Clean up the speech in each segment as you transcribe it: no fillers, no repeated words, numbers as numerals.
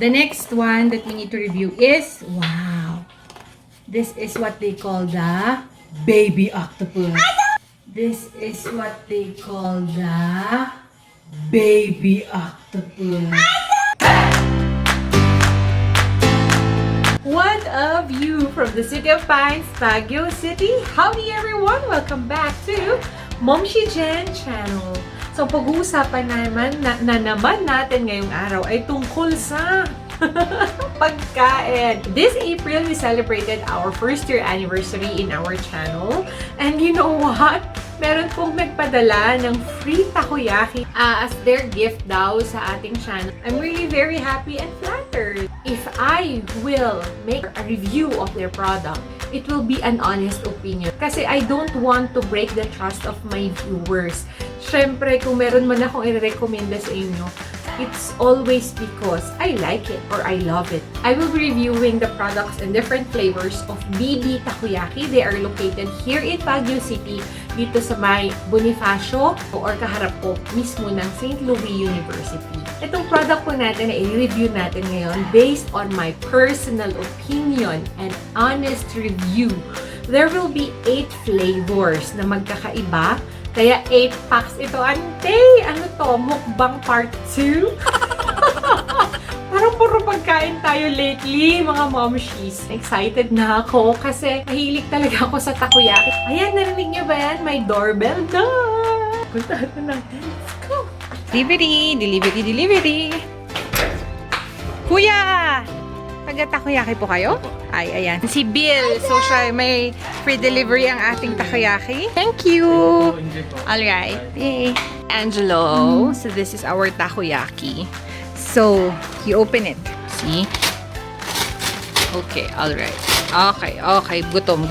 The next one that we need to review is, wow, this is what they call the baby octopus. This is what they call the baby octopus. One of you from the City of Pines, Baguio City. Howdy everyone! Welcome back to Momshie Jhen channel. So, pag-uusapan naman natin ngayong araw ay tungkol sa pagkain. This April, we celebrated our first year anniversary in our channel. And you know what? Meron pong nagpadala ng free takoyaki as their gift daw sa ating channel. I'm really very happy and flattered. If I will make a review of their product, it will be an honest opinion. Kasi I don't want to break the trust of my viewers. Siyempre, kung meron man akong i-recommenda sa inyo, it's always because I like it or I love it. I will be reviewing the products and different flavors of BB Takoyaki. They are located here in Baguio City, dito sa may Bonifacio or kaharap po mismo ng St. Louis University. Itong product po natin na i-review natin ngayon based on my personal opinion and honest review. There will be 8 flavors na magkakaiba. Kaya 8 packs ito. Ante! Ano to? Mukbang part 2? Parang puro pagkain tayo lately, mga momshies. Excited na ako kasi mahilig talaga ako sa takoyaki. Ayan, narinig niyo ba yan? May doorbell na! Puntahan na natin. Let's go! Delivery! Delivery! Delivery! Kuya! Taga-takoyaki po kayo? Ay, ayan. Si Bill. So, siya may free delivery ang ating takoyaki. Thank you! Alright. Yay! Angelo. So, this is our takoyaki. So, you open it. See? Okay, alright. Okay. Gutom.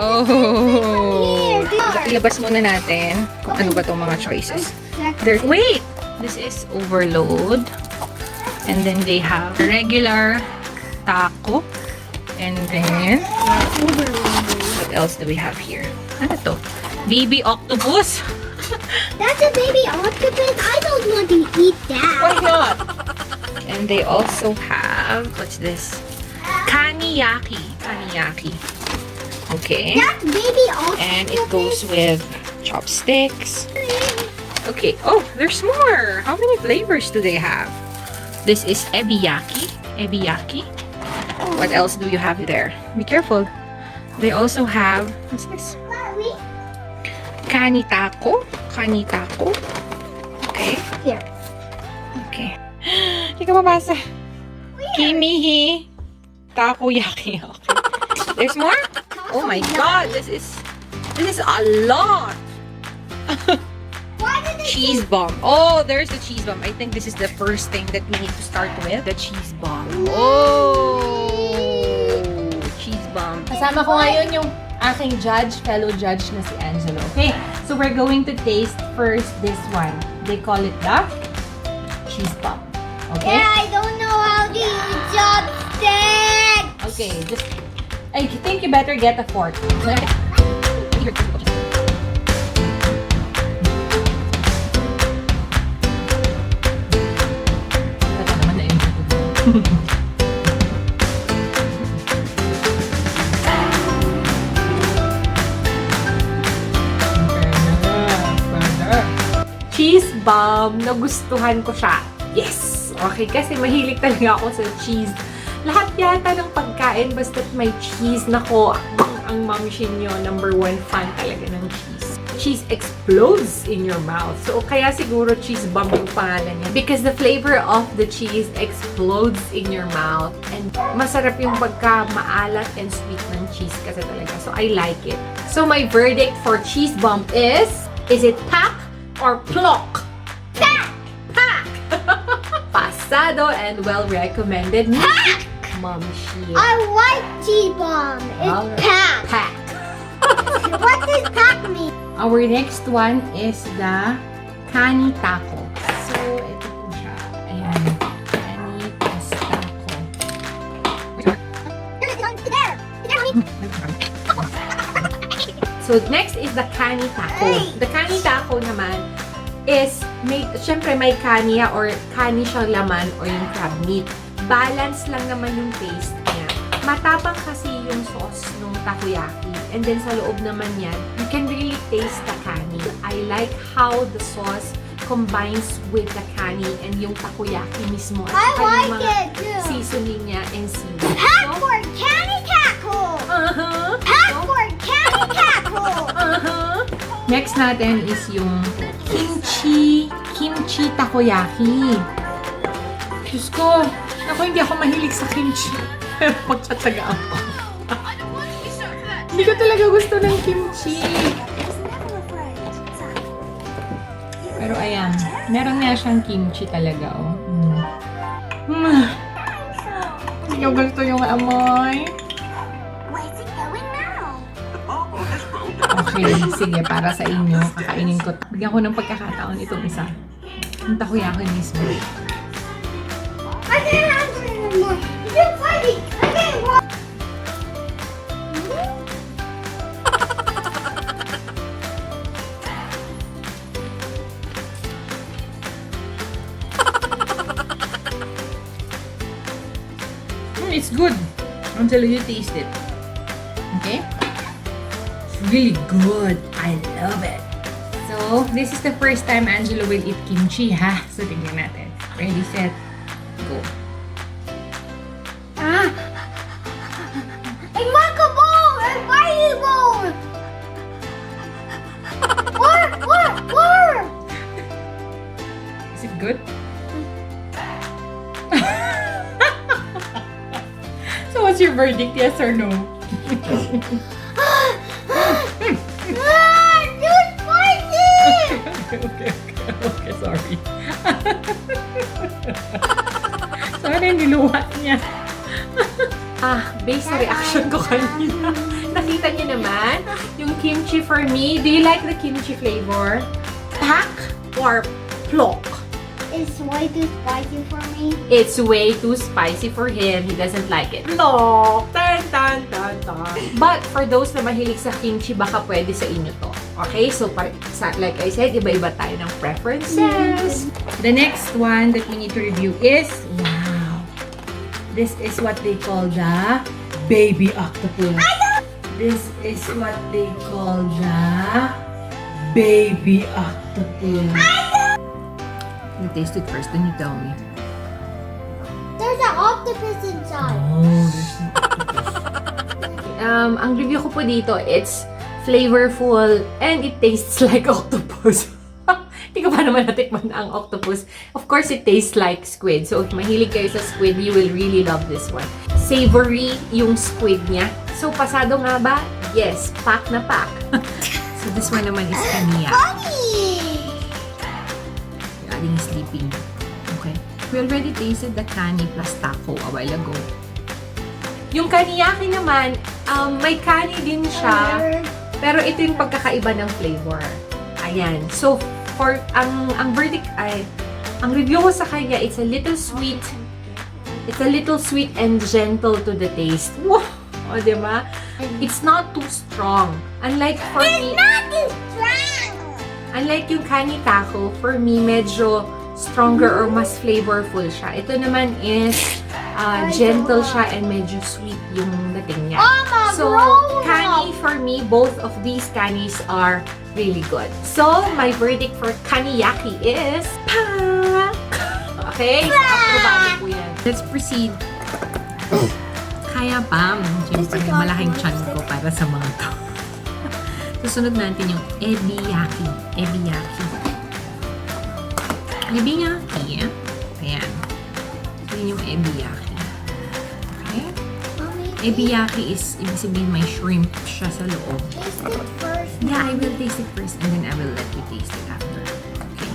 Oh! Ilabas muna natin kung ano ba itong mga choices. Wait! This is overload. And then they have regular taco. And then, what else do we have here? Ano to? Baby octopus? That's a baby octopus? I don't want to eat that. Why not? And they also have, what's this? Kaniyaki. Okay. That's baby octopus. And it goes with chopsticks. Okay. Oh, there's more. How many flavors do they have? This is ebiyaki. What else do you have there? Be careful. They also have, what's this? Kanitako. Okay. Here. Okay. Hindi ka mabasa. Kimihi. Takoyaki. Okay. There's more? Oh my god, this is a lot. Cheese bomb. Oh, there's the cheese bomb. I think this is the first thing that we need to start with. The cheese bomb. Oh! Cheese bomb. Kasama ko ngayon yung aking fellow judge na si Angelo. Okay, so we're going to taste first this one. They call it the cheese bomb. Okay? Yeah, I don't know how to use chopsticks. Okay, I think you better get a fork. Cheese bomb, nagustuhan ko siya. Yes! Okay, kasi mahilig talaga ako sa cheese. Lahat yata ng pagkain, basta't may cheese. Nako, ang momshie nyo, number 1 fan talaga ng cheese. Cheese explodes in your mouth. So, kaya siguro cheese bomb yung pangalan niya. Because the flavor of the cheese explodes in your mouth. And masarap yung pagka-maalat and sweet ng cheese kasi talaga. So, I like it. So, my verdict for cheese bomb is it pack or plok? Pack! Pasado and well-recommended. Pack! Momshie. I like cheese bomb. It's pack. Pack. What does pack mean? Our next one is the Kani Taco. So, ito po siya. Ayan. Kani plus Taco. So, next is the Kani Taco. The Kani Taco naman is syempre may kanya or kani siyang laman or yung crab meat. Balance lang naman yung taste niya. Matapang kasi yung sauce ng takoyaki. And then sa loob naman yan, you can really taste the kani. I like how the sauce combines with the kani and yung takoyaki mismo. At I saka yung like mga it too. seasoning niya and seaweed. Popcorn candy tackle. Popcorn candy tackle. Next natin is yung kimchi takoyaki. Diyos ko, ako hindi ako mahilig sa kimchi. Pero pagtsatsagaan ko. Hindi ko talaga gusto ng kimchi. Pero ayan, meron nga siyang kimchi talaga, oh. Hindi ko gusto yung amoy. Okay, sige, para sa inyo, kakainin ko. Bigyan ko ng pagkakataon itong isa. Yung takoyaki mismo. I can't answer it anymore. You're fighting. I can't walk. It's good until you taste it. Okay? It's really good. I love it. So, this is the first time Angelo will eat kimchi, ha? So, tingnan natin. Ready, set, go. I want a ball. I buy you ball. War. Is it good? So, what's your verdict? Yes or no? Too spicy. Okay, sorry. Sorry, niluhat niya. Based sa reaction ko kanina. Nakita niyo naman, yung kimchi for me. Do you like the kimchi flavor? Pak or plok? It's way too spicy for me. It's way too spicy for him. He doesn't like it. No! Tan, tan, tan, tan. But for those na mahilig sa kimchi, baka pwede sa inyo to. Okay? So, like I said, iba-iba tayo ng preferences. The next one that we need to review is, wow! This is what they call the baby octopus. This is what they call the baby octopus. You taste it first, then you tell me. There's an octopus inside. Oh, there's an octopus. Ang review ko po dito, it's flavorful and it tastes like octopus. Hindi ko pa naman natikman ang octopus. Of course, it tastes like squid. So, if mahilig kayo sa squid, you will really love this one. Savory yung squid niya. So, pasado nga ba? Yes, pack na pack. So, this one naman is kaniya. Adding sleeping. Okay. We already tasted the kani plus taco a while ago. Yung kaniyaki naman, may kani din siya. Pero ito yung pagkakaiba ng flavor. Ayan. So, for ang verdict ay, ang review ko sa kanya, it's a little sweet. It's a little sweet and gentle to the taste. Wow! O, diba? It's not too strong. Unlike for me, Not too strong. unlike yung kani taco, for me, medyo stronger or mas flavorful siya. Ito naman is gentle siya and medyo sweet yung dating niya. So, kani for me, both of these kanis are really good. So, my verdict for kaniyaki is pak! Okay? So, aprobado po yan. Let's proceed. Kaya pa, siyempre malaking chan ko para sa mga to. Susunod natin yung ebiyaki. Ebiyaki. Ebiyaki. Ayan. So, yun yung ebiyaki. Okay? Ebiyaki is, ibig sabihin, may shrimp siya sa loob. Taste it first. Yeah, I will taste it first and then I will let you taste it after. Okay?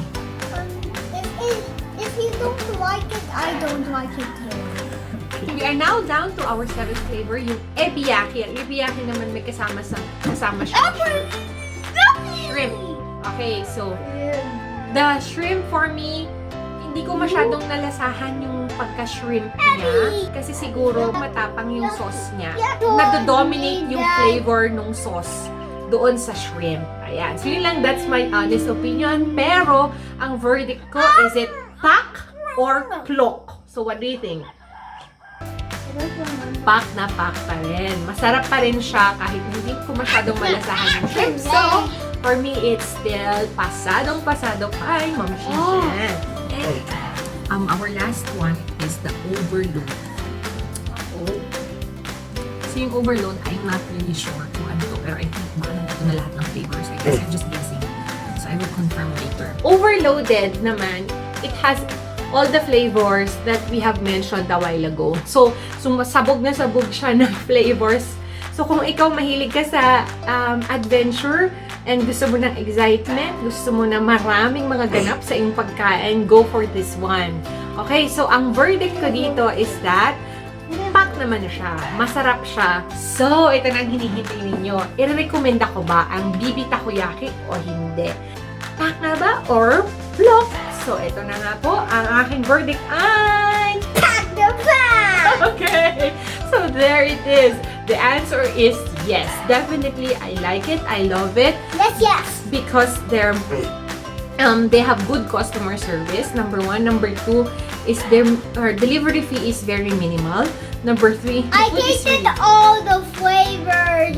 If you don't like it, I don't like it too. We are now down to our seventh flavor, yung ebiyaki. Ang ebiyaki naman may kasama siya. Shrimp. Okay, so, the shrimp for me, hindi ko masyadong nalasahan yung pagka-shrimp niya. Kasi siguro matapang yung sauce niya. Nado-dominate yung flavor nung sauce. doon sa shrimp. Ayan. So, yun lang. That's my honest opinion. Pero, ang verdict ko, is it pak or plok? So, what do you think? Pak na pak pa rin. Masarap pa rin siya kahit hindi ko masyadong malasahan yung shrimp. So, for me, it's still pasadong-pasado kay Momshie Jhen. And, our last one is the overload. So, yung overload, I'm not really sure kung ano to. Pero I think baka nandito na lahat ng flavors. I guess I'm just guessing. So, I will confirm later. Overloaded naman, it has all the flavors that we have mentioned a while ago. So sabog na sabog siya ng flavors. So, kung ikaw mahilig ka sa adventure and gusto mo ng excitement, gusto mo na maraming mga ganap sa iyong pagkain, go for this one. Okay, so ang verdict ko dito is that pak naman siya. Masarap siya. So, ito na ang hinihintay ninyo. I-recommend ako ba ang BB Takoyaki o hindi? Pak na ba or plok? So, ito na nga po. Ang aking verdict ay Pak na pak! Okay. So, there it is. The answer is yes. Definitely, I like it. I love it. Yes. Because they have good customer service, number one. Number two is their delivery fee is very minimal. Number three, I tasted all the flavors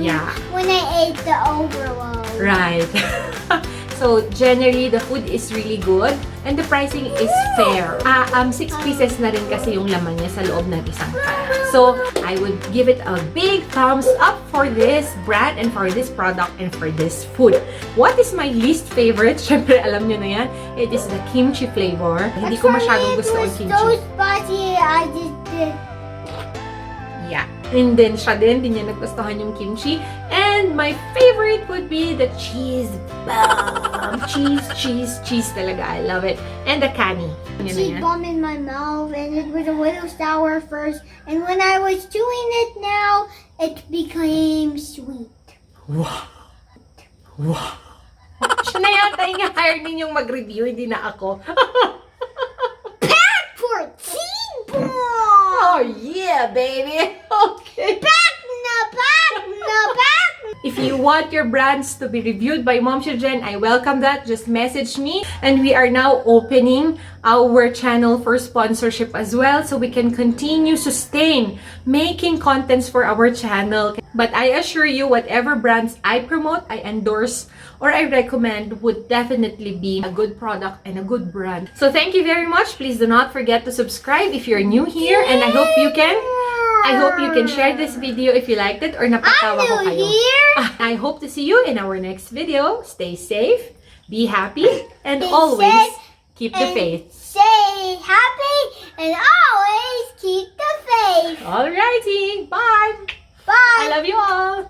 when I ate the overload. Right. So, generally, the food is really good and the pricing is fair. 6 pieces na rin kasi yung laman niya sa loob ng isang pan. So, I would give it a big thumbs up for this brand and for this product and for this food. What is my least favorite? Syempre, alam nyo na yan. It is the kimchi flavor. Hindi ko masyadong gusto ang kimchi. So spicy, I just did. Yeah. And then, siya din, di niya nagustuhan yung kimchi. And my favorite would be the cheese bomb. Cheese talaga. I love it. And the kani. Cheese bomb in my mouth, and it was a little sour first. And when I was chewing it now, it became sweet. Wow. Siya na yata yung hire ninyong mag-review, hindi na ako. Pack for cheese bomb! Oh yeah, baby! Okay. Pack! If you want your brands to be reviewed by Momshie Jhen, I welcome that. Just message me. And we are now opening our channel for sponsorship as well, so we can continue sustain making contents for our channel. But I assure you, whatever brands I promote, I endorse, or I recommend would definitely be a good product and a good brand. So thank you very much. Please do not forget to subscribe if you're new here, and I hope you can share this video if you liked it or napatawa ko kayo. I hope to see you in our next video. Stay safe, be happy, and always keep the faith. Stay happy and always keep the faith. Alrighty, bye! Bye! I love you all!